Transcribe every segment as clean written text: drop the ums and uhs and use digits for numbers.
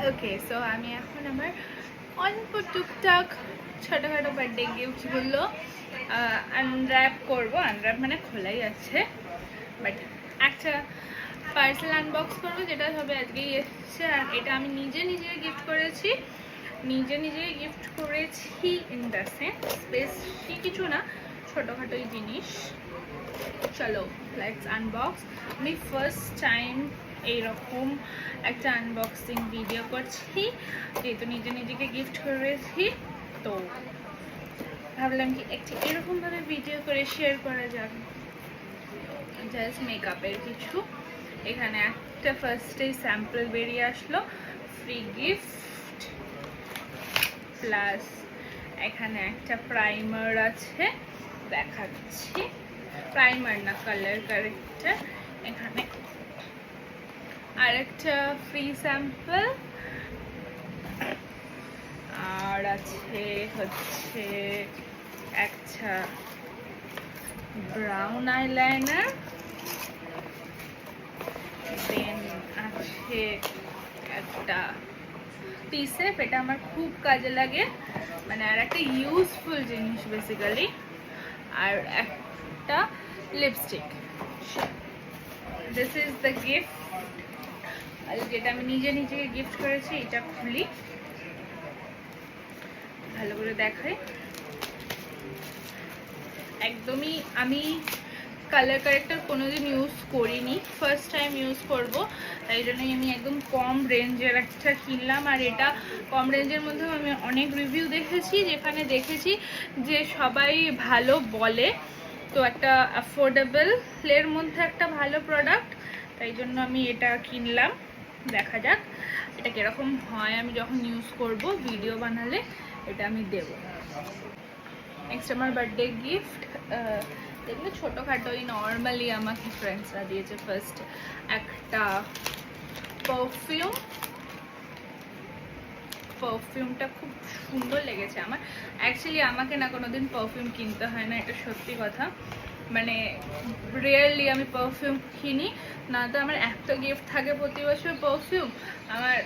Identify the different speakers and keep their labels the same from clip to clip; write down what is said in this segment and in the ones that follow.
Speaker 1: ওকে, so আমি এখন আমার অল্প টুকটাক ছোটোখাটো বার্থডে গিফটগুলো আনর্যাপ করবো। আনর্যাপ মানে খোলাই আছে, বাট একটা পার্সেল আনবক্স করবো যেটা হবে আজকেই এসেছে। আর এটা আমি নিজে গিফট করেছি, নিজে গিফট করেছি ইন দ্য সেন্স বেশি কিছু না, ছোটোখাটোই জিনিস। চলো লেটস আনবক্স। আমি ফার্স্ট টাইম এইরকম একটা আনবক্সিং ভিডিও করছি, যেহেতু নিজেকে গিফট করেছি, তো ভাবলাম কি একটা এরকমভাবে ভিডিও করে শেয়ার করা যাক। জাস্ট মেকআপের কিছু, এখানে একটা ফার্স্টেই স্যাম্পল বেরিয়ে আসলো, ফ্রি গিফট, প্লাস এখানে একটা প্রাইমার আছে, দেখাচ্ছি, প্রাইমার না কালার কারেক্টার। এখানে আরেকটা ফ্রি স্যাম্পল, আর আছে হচ্ছে একটা ব্রাউন আইলাইনার, দেন আছে একটা টিসেপ, এটা আমার খুব কাজে লাগে, মানে আর একটা ইউজফুল জিনিস বেসিক্যালি, আর একটা lipstick. This is the gift, যেটা আমি নিজেকে গিফট করেছি। এটা খুলি, ভালো করে দেখাই। একদমই আমি কালার কারেক্টার কোনোদিন ইউজ করিনি, ফার্স্ট টাইম ইউজ করব, তাই জন্যই আমি একদম কম রেঞ্জের একটা কিনলাম। আর এটা কম রেঞ্জের মধ্যেও আমি অনেক রিভিউ দেখেছি, যেখানে দেখেছি যে সবাই ভালো বলে, তো একটা অ্যাফোর্ডেবলের মধ্যে একটা ভালো প্রোডাক্ট, তাই জন্য আমি এটা কিনলাম। দেখা যাক এটা কীরকম হয়, আমি যখন ইউজ করব ভিডিও বানালে এটা আমি দেব। নেক্সট আমার বার্থডে গিফট, এগুলো ছোটোখাটোই নর্মালি আমাকে ফ্রেন্ডসরা দিয়েছে। ফার্স্ট একটা পারফিউমটা খুব সুন্দর লেগেছে আমার। অ্যাকচুয়ালি আমাকে না কোনোদিন পারফিউম কিনতে হয় না, এটা সত্যি কথা, মানে রিয়েলি আমি পারফিউম কিনি না, তো আমার এত গিফট থাকে প্রতি বছর পারফিউম, আমার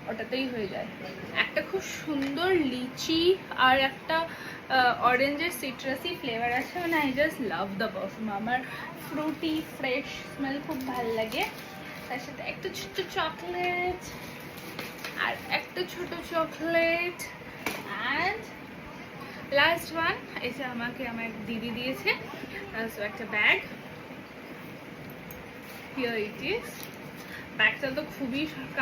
Speaker 1: ওটাতেই হয়ে যায়। একটা খুব সুন্দর লিচি আর একটা অরেঞ্জের সিট্রাসি ফ্লেভার আছে, মানে I just love the perfume. আমার ফ্রুটি ফ্রেশ স্মেল খুব ভালো লাগে। তার সাথে একটা ছোট্ট চকলেট, আর একটা ছোট চকলেট, অ্যান্ড লাস্ট ওয়ান এটা আমাকে আমার দিদি দিয়েছে, সো একটা ব্যাগ। Here it is. ব্যাগটা তো খুবই